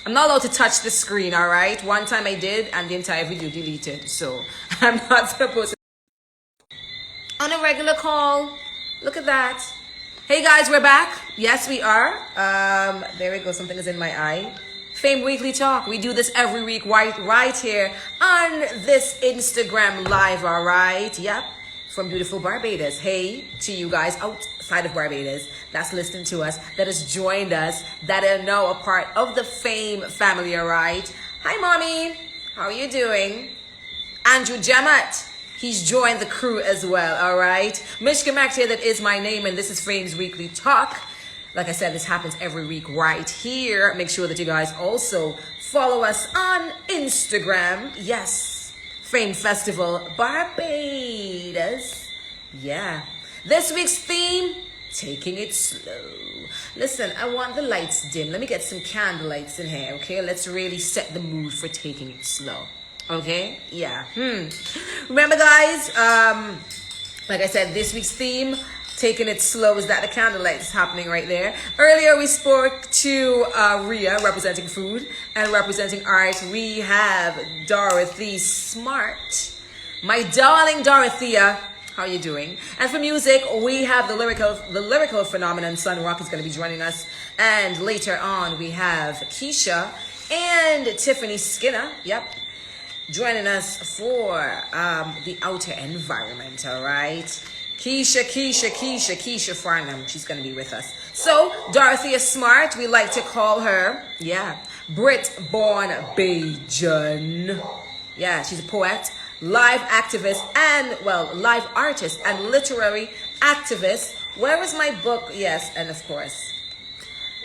I'm not allowed to touch the screen, all right? One time I did, and the entire video deleted. So I'm not supposed to. On a regular call. Look at that. Hey guys, we're back. Yes, we are. There we go. Something is in my eye. F.A.M.E Weekly Talk. We do this every week right here on this Instagram live, all right? Yep. From beautiful Barbados. Hey to you guys outside of Barbados that's listening to us, that has joined us, that are now a part of the F.A.M.E family, all right? Hi, Mommy. How are you doing? Andrew Jamat. He's joined the crew as well, all right? Mishka Maktia, that is my name, and this is F.A.M.E Weekly Talk. Like I said, this happens every week right here. Make sure that you guys also follow us on Instagram. Yes, F.A.M.E Festival Barbados. Yeah. This week's theme, taking it slow. Listen, I want the lights dim. Let me get some candle lights in here, okay? Let's really set the mood for taking it slow. Okay, yeah. Remember, guys, like I said, this week's theme, taking it slow, is that the candlelight is happening right there. Earlier, we spoke to Ria, representing food, and representing art. We have Dorothea Smartt. My darling Dorothea, how are you doing? And for music, we have the lyrical phenomenon, Sun Rock, is going to be joining us. And later on, we have Keisha and Tiffany Skinner. Yep. Joining us for the outer environment, all right? Keisha Farnham, she's going to be with us. So, Dorothea Smartt, we like to call her, yeah, Brit-born Bajan. Yeah, she's a poet, live activist, and, well, live artist and literary activist. Where is my book? Yes, and of course,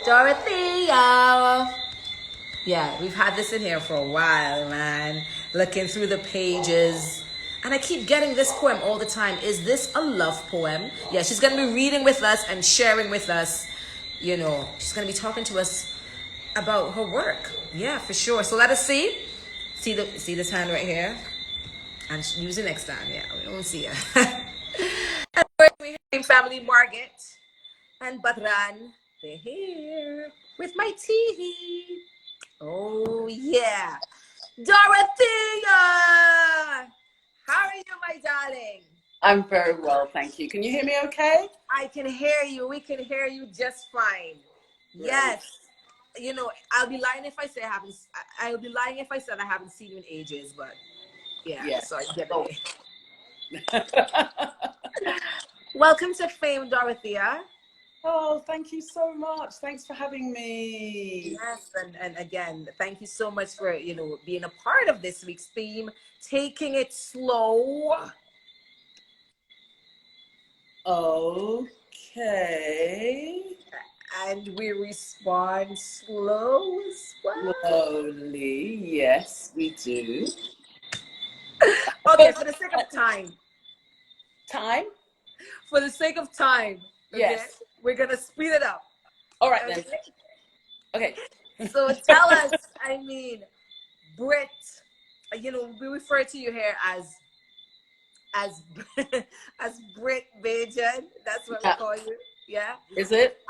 Dorothea. Yeah, we've had this in here for a while, man. Looking through the pages. And I keep getting this poem all the time. Is this a love poem? Yeah, she's going to be reading with us and sharing with us. You know, she's going to be talking to us about her work. Yeah, for sure. So let us see. See this hand right here? And use it next time. Yeah, we don't see her. And first we have family Margaret and Badran. They're here with my tea. Oh, yeah. Dorothea! How are you, my darling? I'm very well, thank you. Can you hear me okay? I can hear you. We can hear you just fine. Great. Yes. You know, I'll be lying if I say I'll be lying if I said I haven't seen you in ages, but yeah. So I get it. Welcome to F.A.M.E, Dorothea. Oh, thank you so much. Thanks for having me. Yes, and again, thank you so much for, you know, being a part of this week's theme, taking it slow. Okay. And we respond slow as well. Slowly, yes, we do. Okay, for the sake of time. Time? For the sake of time. Okay? Yes. We're going to speed it up. All right, then. Okay. So tell us, I mean, Brit, you know, we refer to you here as Brit Bajan. That's what we call you. Yeah. Is it?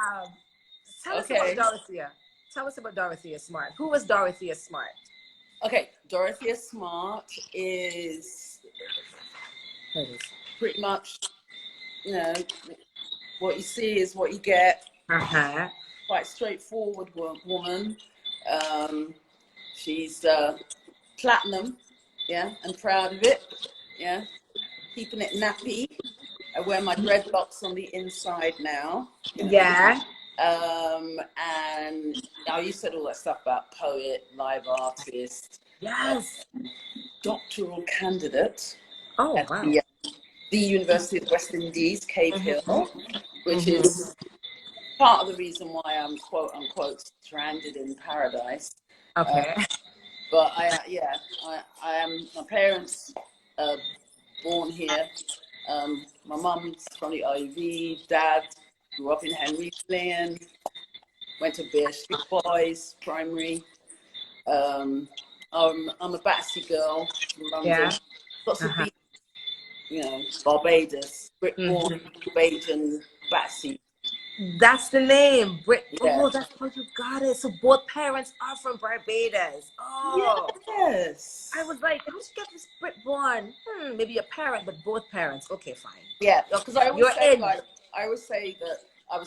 Tell us about Dorothea. Tell us about Dorothea Smartt. Who was Dorothea Smartt? Okay, Dorothea Smartt is pretty much, you know, what you see is what you get. Quite straightforward woman. She's platinum, yeah, and proud of it, yeah. Keeping it nappy. I wear my dreadlocks on the inside now. You know? Yeah. And now you said all that stuff about poet, live artist. Yes. Doctoral candidate. Oh, at wow. The University of West Indies, Cave Hill, which is part of the reason why I'm quote unquote stranded in paradise. Okay. But I am, my parents born here. My mum's from the Ivy, dad grew up in Henry Lane, went to Bear Street Boys Primary. I'm a Battersea girl from London. Yeah. Lots of beach, you know, Barbados, Brit-born Bajan, Battersea That's the name. Brit. Yeah. Oh, that's how you got it. So both parents are from Barbados. Oh. Yes. I was like, how'd you get this Brit-born? Maybe a parent, but both parents. Okay, fine. Yeah, because I always You're say, in. like, I always say that I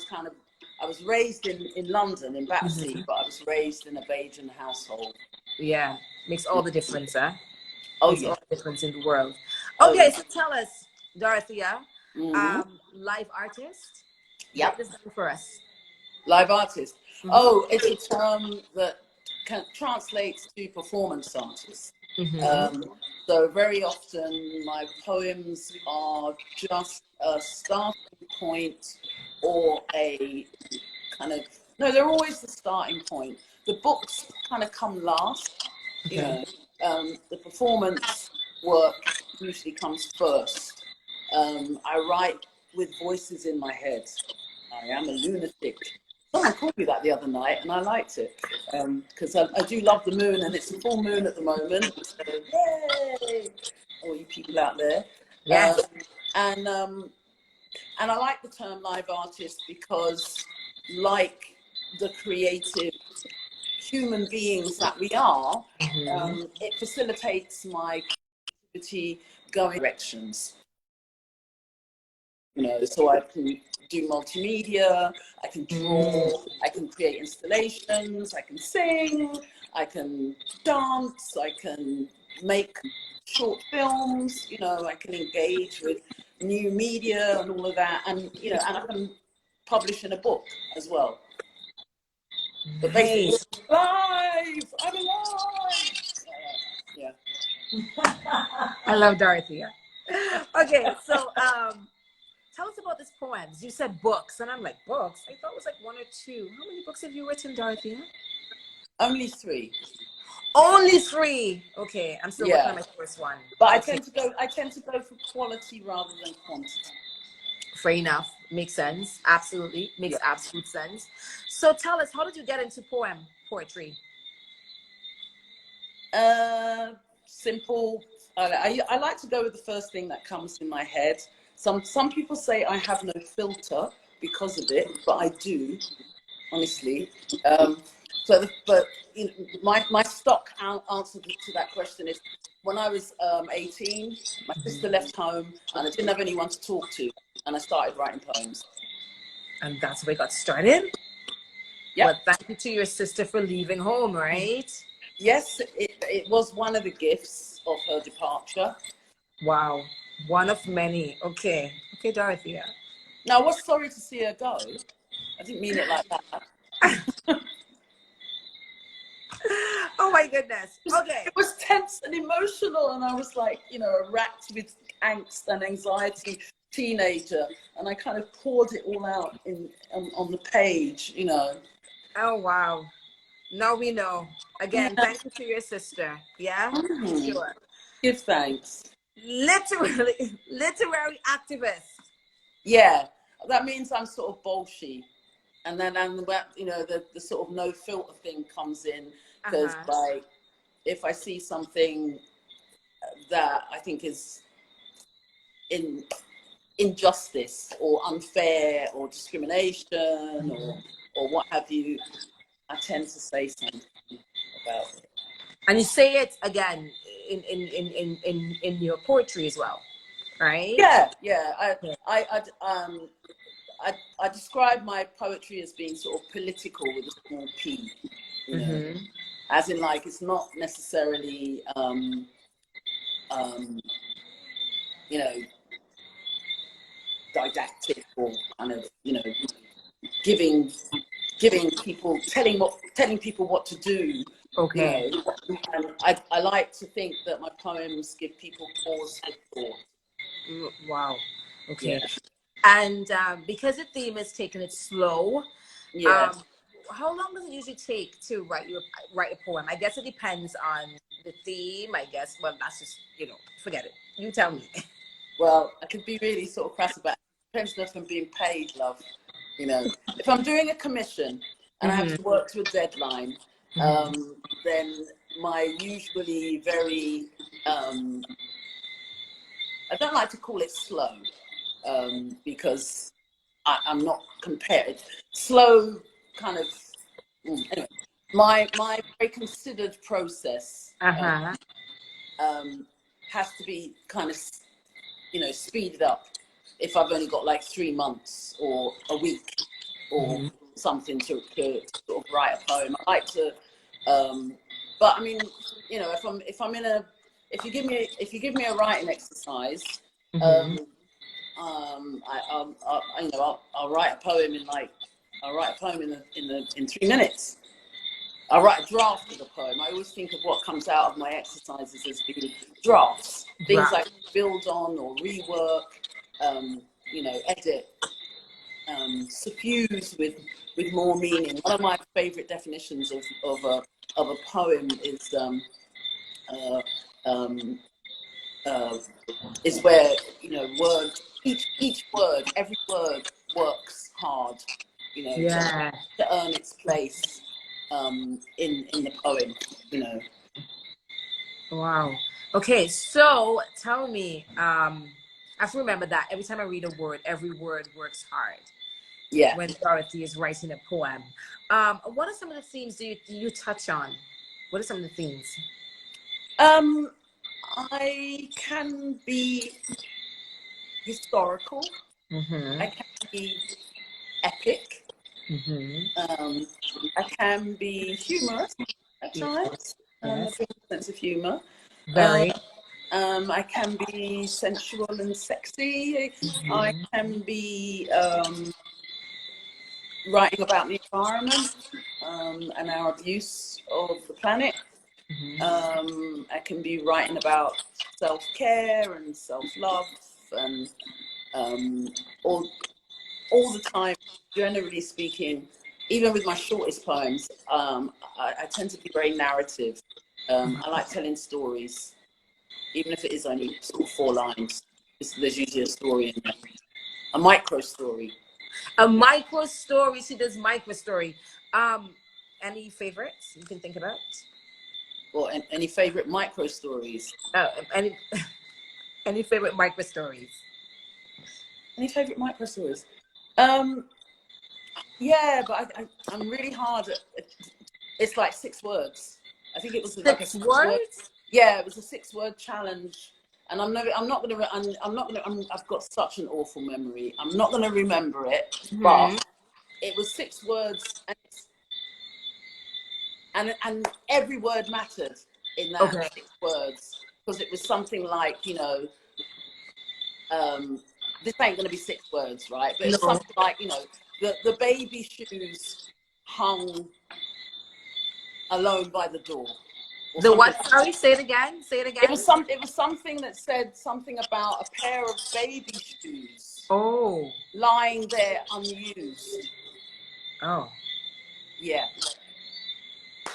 was raised in London, in Battersea, but I was raised in a Bajan household. Yeah, makes all the difference, huh? Oh, Makes yeah. all the difference in the world. Oh, Okay, yeah. so tell us, Dorothea, live artist, break Yep. this down for us. Live artist. Oh, it's a term that translates to performance artist. So very often my poems are just a starting point or a kind of, no, they're always the starting point. The books kind of come last, you Okay. know, the performance work usually comes first. I write with voices in my head. I am a lunatic. Someone called me that the other night and I liked it because I do love the moon and it's a full moon at the moment. So, yay! All you people out there. Yes. And I like the term live artist because, like the creative human beings that we are, it facilitates my creativity going directions. You know, so I can do multimedia, I can draw, I can create installations, I can sing, I can dance, I can make short films, you know, I can engage with new media and all of that, and you know, and I can publish in a book as well. But basically, Nice. live, I'm alive. Yeah. I love Dorothea. Okay, so tell us about these poems. You said books, and I'm like, books? I thought it was like one or two. How many books have you written, Dorothea? Only 3. Only 3. Okay, I'm still working on Yeah. my first one. But Okay. I tend to go for quality rather than quantity. Fair enough. Makes sense. Absolutely. Makes Yeah. absolute sense. So tell us, how did you get into poetry? Simple. I like to go with the first thing that comes in my head. Some people say I have no filter because of it, but I do, honestly. But you know, my stock answer to that question is when I was 18, my sister left home and I didn't have anyone to talk to, and I started writing poems. And that's where I got started. Yep. Well, thank you to your sister for leaving home, right? Yes, it was one of the gifts of her departure. Wow. One of many. Okay. Okay, Dorothea. Now, I was sorry to see her go. I didn't mean it like that. Oh my goodness. Okay. It was tense and emotional, and I was like, you know, a racked with angst and anxiety teenager, and I kind of poured it all out on the page, you know. Oh wow. Now we know. Again, thank you to your sister. Yeah, for sure. Give thanks. Literary activist. Yeah, that means I'm sort of bolshy, and then you know the sort of no filter thing comes in because like if I see something that I think is injustice or unfair or discrimination or what have you, I tend to say something about it. And you say it again in your poetry as well, right? Yeah. I describe my poetry as being sort of political with a small p, you know, as in like it's not necessarily you know, didactic or kind of, you know, giving people telling people what to do, you Okay. know. And I like to think that my poems give people pause for thought. Wow. Okay. Yeah. And because the theme is taking it slow, Yeah. how long does it usually take to write a poem? I guess it depends on the theme. I guess. Well, that's just, you know, forget it. You tell me. Well, I could be really sort of crass about it. Depends if I'm being paid, love. You know, if I'm doing a commission and I have to work to a deadline, then my usually very I don't like to call it slow because I'm not compared. Slow kind of. Anyway, my very considered process has to be kind of, you know, speeded up if I've only got like 3 months or a week or something to sort of write a poem. I like to, but I mean, you know, if you give me a writing exercise, I'll write a poem in 3 minutes. I write a draft of the poem. I always think of what comes out of my exercises as being drafts, things I build on or rework, you know, edit, suffuse with more meaning. One of my favourite definitions of a poem is where, you know, each word, every word works hard, you know, to earn its place in the poem, you know. Wow. Okay, so tell me, I have to remember that every time I read a word, every word works hard. Yeah. When Dorothy is writing a poem. What are some of the themes you touch on? What are some of the themes? I can be historical. I can be epic. I can be humorous at times. A sense of humor. Very. I can be sensual and sexy. I can be writing about the environment and our abuse of the planet. I can be writing about self-care and self-love and all the time, generally speaking, even with my shortest poems, I tend to be very narrative. I like telling stories, even if it is only sort of 4 lines. There's usually a story in there, a micro story. A micro story. She does micro story. Any favorites you can think about? Or any favorite micro stories? Any favorite micro stories? Any favorite micro stories? Yeah, but I'm really hard at. It's like 6 words. I think it was like a 6 words. Yeah, it was a 6-word challenge, and I've got such an awful memory. I'm not gonna remember it, but it was 6 words, and every word mattered in that 6 words, because it was something like, you know, this ain't gonna be 6 words, right? But it's something like, you know, the baby shoes hung alone by the door. The what? Sorry, say it again. Say it again. It was something that said something about a pair of baby shoes. Oh. Lying there unused. Oh. Yeah.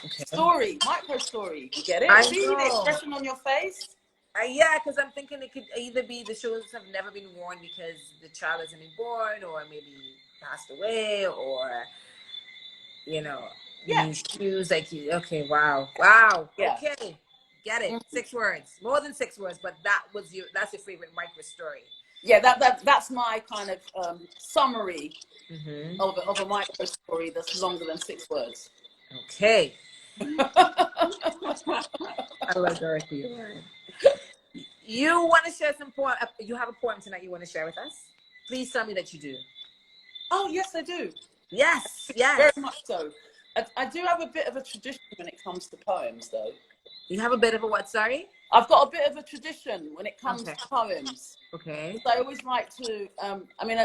Okay. Story, micro story. You get it? I See know. the expression on your face? Yeah, because I'm thinking it could either be the shoes have never been worn because the child hasn't been born, or maybe passed away, or, you know, new shoes. Like, okay, wow. Yeah. Okay, get it. 6 words, more than 6 words, but that's your favorite micro story. Yeah, that's my kind of summary of a micro story that's longer than 6 words. Okay. I love Dorothy. You want to share some poem? You have a poem tonight you want to share with us? Please tell me that you do. Oh, yes, I do. Yes. Very much so. I do have a bit of a tradition when it comes to poems, though. You have a bit of a what, sorry? I've got a bit of a tradition when it comes to poems. Okay. I always like to, I mean,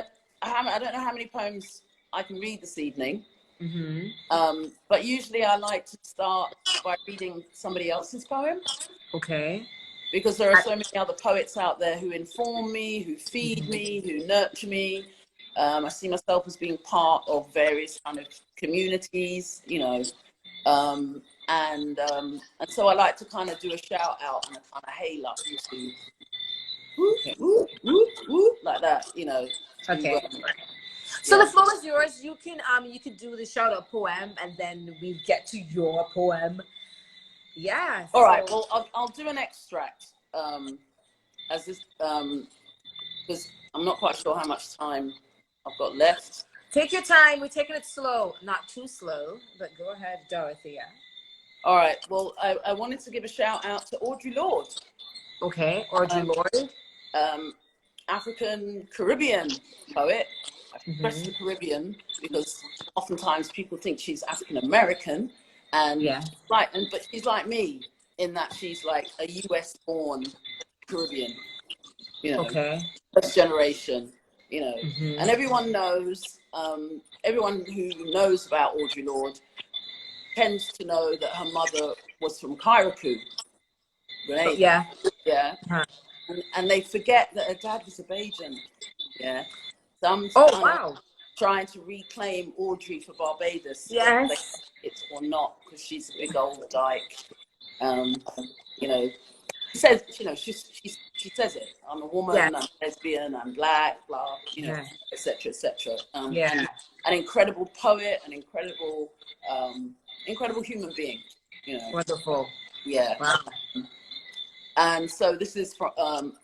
I don't know how many poems I can read this evening. But usually I like to start by reading somebody else's poem. Okay. Because there are so many other poets out there who inform me, who feed me, who nurture me. I see myself as being part of various kind of communities, you know, and so I like to kind of do a shout out and a kind of hail up to whoop, whoop, whoop, whoop, like that, you know. Okay. So the floor is yours. You can do the shout out poem, and then we get to your poem. Yeah. All right. Well, I'll do an extract as this because I'm not quite sure how much time I've got left. Take your time. We're taking it slow, not too slow, but go ahead, Dorothea. All right. Well, I wanted to give a shout out to Audre Lorde. Okay, Audre Lorde. African Caribbean poet. I express the Caribbean because oftentimes people think she's African American, and but she's like me in that she's like a US born Caribbean, you know, first generation, you know, and everyone who knows about Audre Lorde tends to know that her mother was from Kairouku, Grenada. And they forget that her dad was a Bajan. Yeah. So I'm trying to reclaim Audrey for Barbados. Yes. It's or not, because she's a big old dyke. You know, she says, you know, she says it. I'm a woman, I'm lesbian, I'm black, blah, you know, etc., etc. And an incredible poet, an incredible human being. You know. Wonderful. Yeah. Wow. And so this is from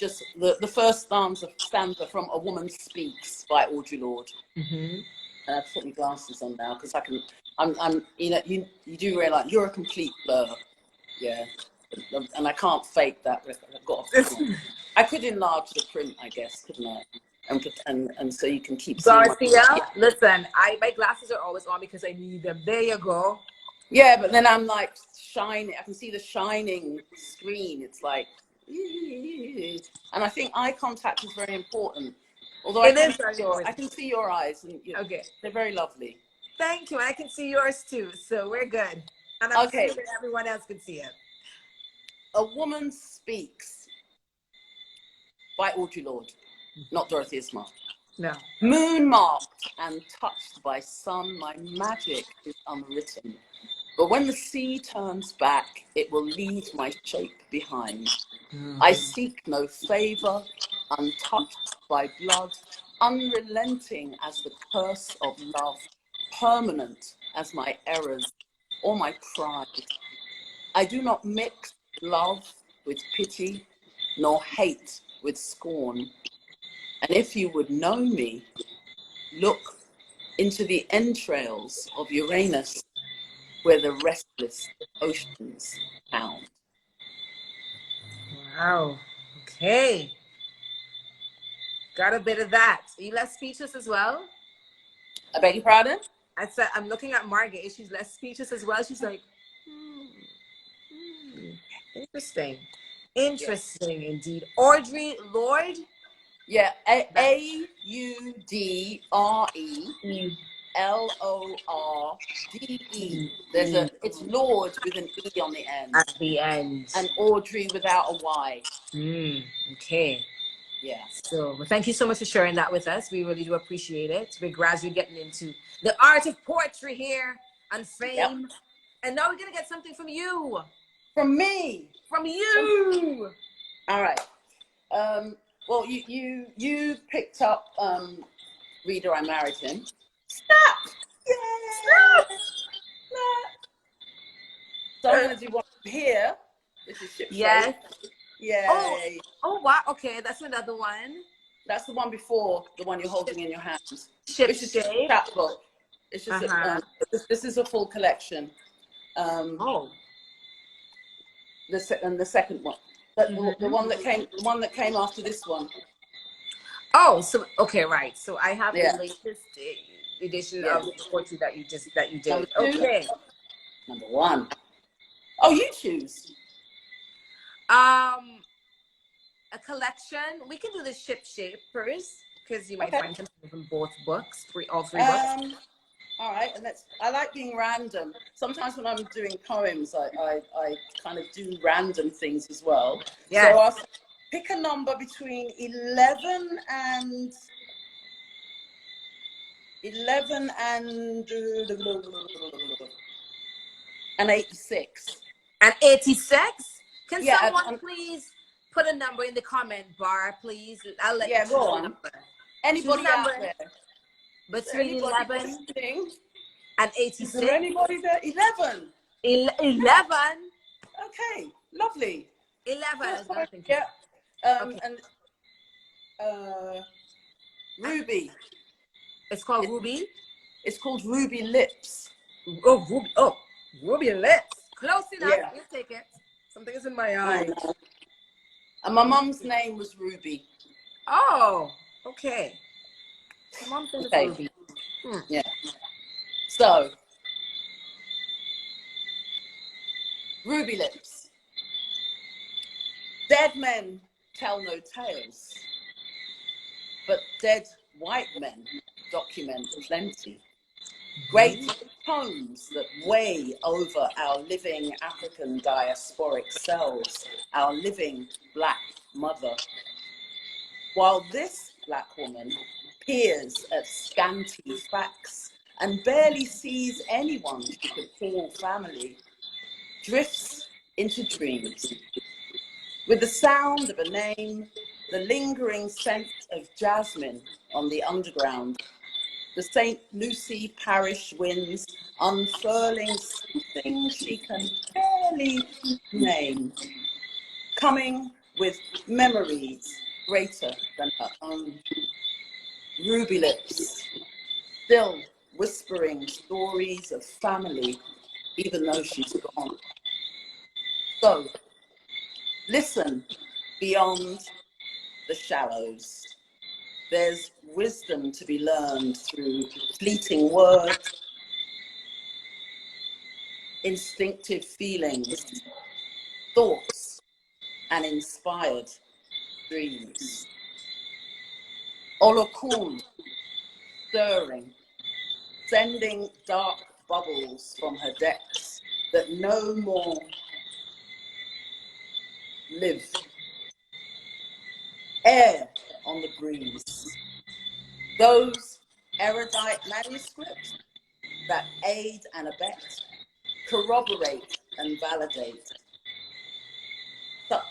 just the first stanza from A Woman Speaks by Audre Lorde. And I have to put my glasses on now because I'm you know, you do realize you're a complete blur. Yeah. And I can't fake that. I've got I could enlarge the print, I guess, couldn't I? And so you can keep seeing. Dorothea, listen, my glasses are always on because I need them. There you go. Yeah, but then I'm like shining. I can see the shining screen. It's like, and I think eye contact is very important. Although I can see your eyes, and they're very lovely. Thank you. I can see yours too, so we're good. And I'm sure that everyone else can see it. A Woman Speaks by Audre Lorde, not Dorothea Smartt. No. Moon marked and touched by sun, my magic is unwritten. But when the sea turns back, it will leave my shape behind. I seek no favor, untouched by blood, unrelenting as the curse of love, permanent as my errors or my pride. I do not mix love with pity, nor hate with scorn. And if you would know me, look into the entrails of Uranus, where the restless oceans pound. Wow. Okay. Got a bit of that. Are you less speechless as well? I beg your pardon? I said, I'm looking at Margaret. She's less speechless as well. She's like, interesting. Interesting indeed. Audre Lorde? Yeah, AUDRELORDE. It's Lord with an E on the end. At the end. And Audrey without a Y. Okay. Yeah. So, well, thank you so much for sharing that with us. We really do appreciate it. We're gradually getting into the art of poetry here on F.A.M.E. Yep. And now we're going to get something from you. From me. From you. All right. Well, you picked up Reader, I Married Him. Stop! Yeah! Stop! So I'm going to do one here. This is Ship Yes. Yay. Oh, wow. Okay, that's another one. That's the one before the one you're holding in your hands. Ship It's just a chapbook. It's just this is a full collection. The second one. The one that came after this one. Oh, so okay, right. So I have the latest edition of the poetry that you did. Okay. Number one. Oh, you choose. A collection. We can do the Ship Shapers because you might find them from both books, all three books. All right, and I like being random. Sometimes when I'm doing poems, I kind of do random things as well. Yeah. So I'll pick a number between 11 and 86. And 86? Can Yeah, someone please put a number in the comment bar, please? I'll let you go on. Anybody out there? Between 11 and 86. Is there anybody there? 11. 11? Okay, lovely. 11. Yeah. And Ruby. It's called Ruby. It's called Ruby Lips. Oh, Ruby. Oh, Ruby Lips. Close enough. Yeah. You take it. Something is in my eye. And my mum's name was Ruby. Oh, okay. My mom's name is Okay. Ruby. Yeah. So, Ruby Lips. Dead men tell no tales, but dead white men document plenty. Great poems that weigh over our living African diasporic selves, our living Black mother. While this Black woman peers at scanty facts and barely sees anyone she could call family, drifts into dreams. With the sound of a name, the lingering scent of jasmine on the underground, the St. Lucy parish winds unfurling something she can barely name, coming with memories greater than her own. Ruby Lips, still whispering stories of family, even though she's gone. So, listen beyond the shallows. There's wisdom to be learned through fleeting words, instinctive feelings, thoughts, and inspired dreams. Olokun, stirring, sending dark bubbles from her depths that no more live. Air on the breeze. Those erudite manuscripts that aid and abet, corroborate and validate. Such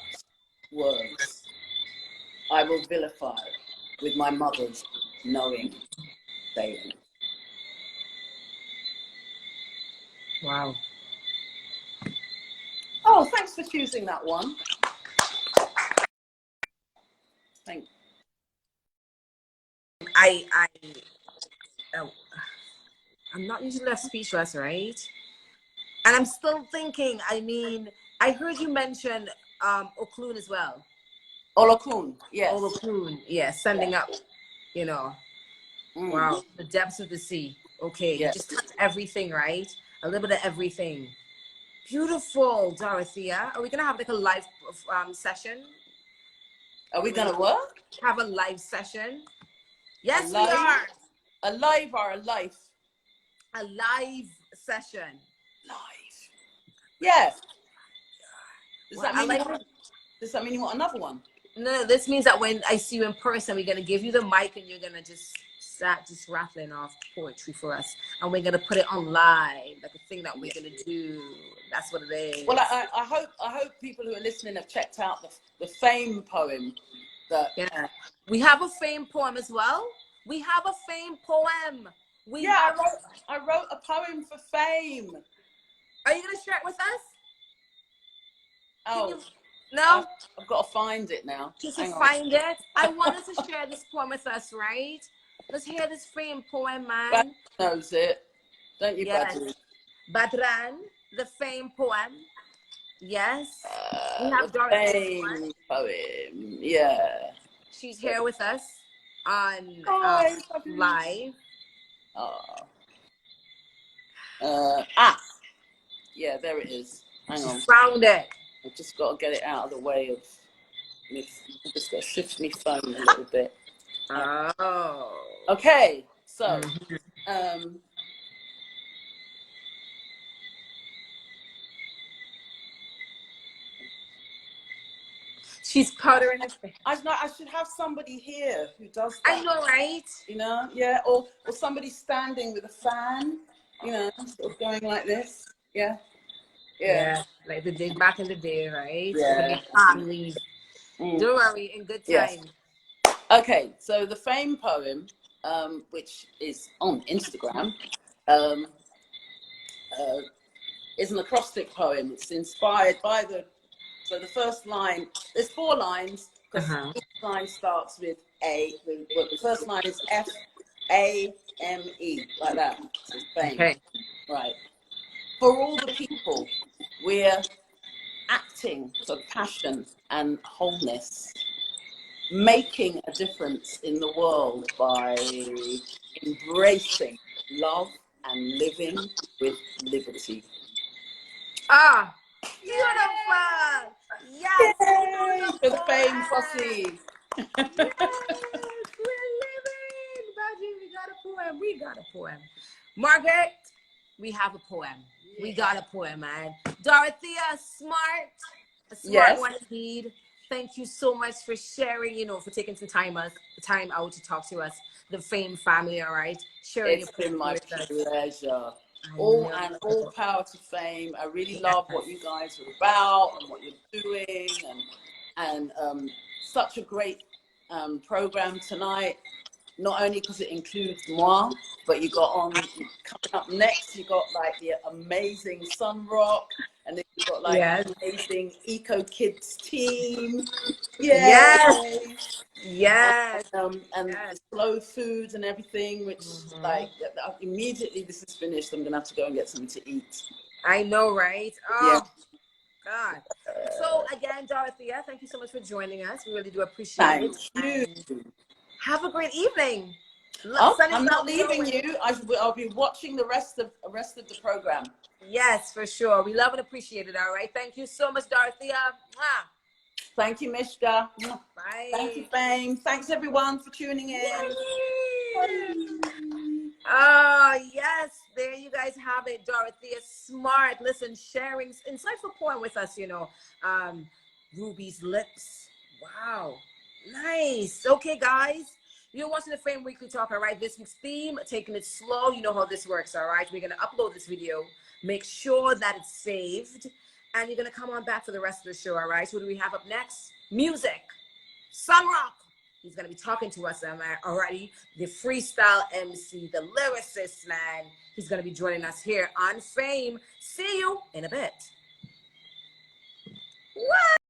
words I will vilify with my mother's knowing saying. Wow. Oh, thanks for choosing that one. Thank you. I'm not usually left speechless, right? And I'm still thinking, I mean, I heard you mention Okloon as well. Olokun, yes. Olokloon, yes, sending up, you know. Wow, the depths of the sea. Okay, you just touch everything, right? A little bit of everything. Beautiful, Dorothea. Are we gonna have like a live session? Are we gonna what? Have a live session? Yes, we are. A live or a life? A live session. Live. Yeah. Does Well, that mean you want another one? No, this means that when I see you in person, we're gonna give you the mic and you're gonna just start just rattling off poetry for us, and we're gonna put it on live, like a thing that we're gonna do. That's what it is. Well, I hope people who are listening have checked out the F.A.M.E poem. We have a F.A.M.E poem as well. We have a F.A.M.E poem. I wrote a poem for F.A.M.E. Are you gonna share it with us? Oh. No, I've got to find it now. Just to find it. I wanted to share this poem with us, right? Let's hear this F.A.M.E poem, man. Badran knows it, don't you, yes. Badran? Badran, the F.A.M.E poem. Yes. We have the F.A.M.E poem. Yeah. She's here with us on live. Yeah, there it is. Hang on. Found it. I've just got to get it out of the way of me. I've just got to shift my phone a little bit. Oh. Okay, so she's powdering her face. I should have somebody here who does that. I know, right? You know, yeah, or somebody standing with a fan, you know, sort of going like this. Yeah. Like the day back in the day, right? Yeah. Families. Don't worry, in good time. Yes. Okay, so the F.A.M.E poem, which is on Instagram, is an acrostic poem. It's inspired by so the first line, there's 4 lines, because each line starts with A. The first line is F, A-M-E, like that. So fame. Okay. Right. For all the people, we're acting for passion and wholeness, making a difference in the world by embracing love and living with liberty. Ah, beautiful. Yes, Yay! For the F.A.M.E posse. Yes, we're living. Baji, we got a poem. We got a poem. Margaret, we have a poem. Yeah. We got a poem, man. Dorothea Smartt, a smart Yes. one indeed. Thank you so much for sharing, for taking some time out to talk to us, the F.A.M.E family, all right? Sharing It's been my with pleasure. us. All power to F.A.M.E. I really love what you guys are about and what you're doing, and such a great program tonight. Not only because it includes moi, but you got on coming up next. You got like the amazing Sunrock, and then you got like Yes. amazing Eco Kids team. Yay! Yes. Yes. And Yes. the slow foods and everything, which like immediately this is finished, I'm gonna have to go and get something to eat. I know, right? Yeah. Oh, God. So again, Dorothea, thank you so much for joining us. We really do appreciate it. Thank you. Have a great evening. Oh, I'm not leaving you. I'll be watching the rest of the program. Yes, for sure. We love and appreciate it. All right. Thank you so much, Dorothea. Mwah. Thank you, Mishka. Bye. Thank you, F.A.M.E. Thanks everyone for tuning in. Oh, yes. There you guys have it. Dorothea Smartt. Listen, sharing insightful poem with us, Ruby's Lips. Wow. Nice. Okay, guys. You're watching the F.A.M.E Weekly Talk, all right? This week's theme, taking it slow. You know how this works, all right? We're going to upload this video. Make sure that it's saved. And you're going to come on back for the rest of the show, all right? So what do we have up next? Music. Sunrock. He's going to be talking to us already. The freestyle MC, the lyricist, man. He's going to be joining us here on F.A.M.E. See you in a bit. What?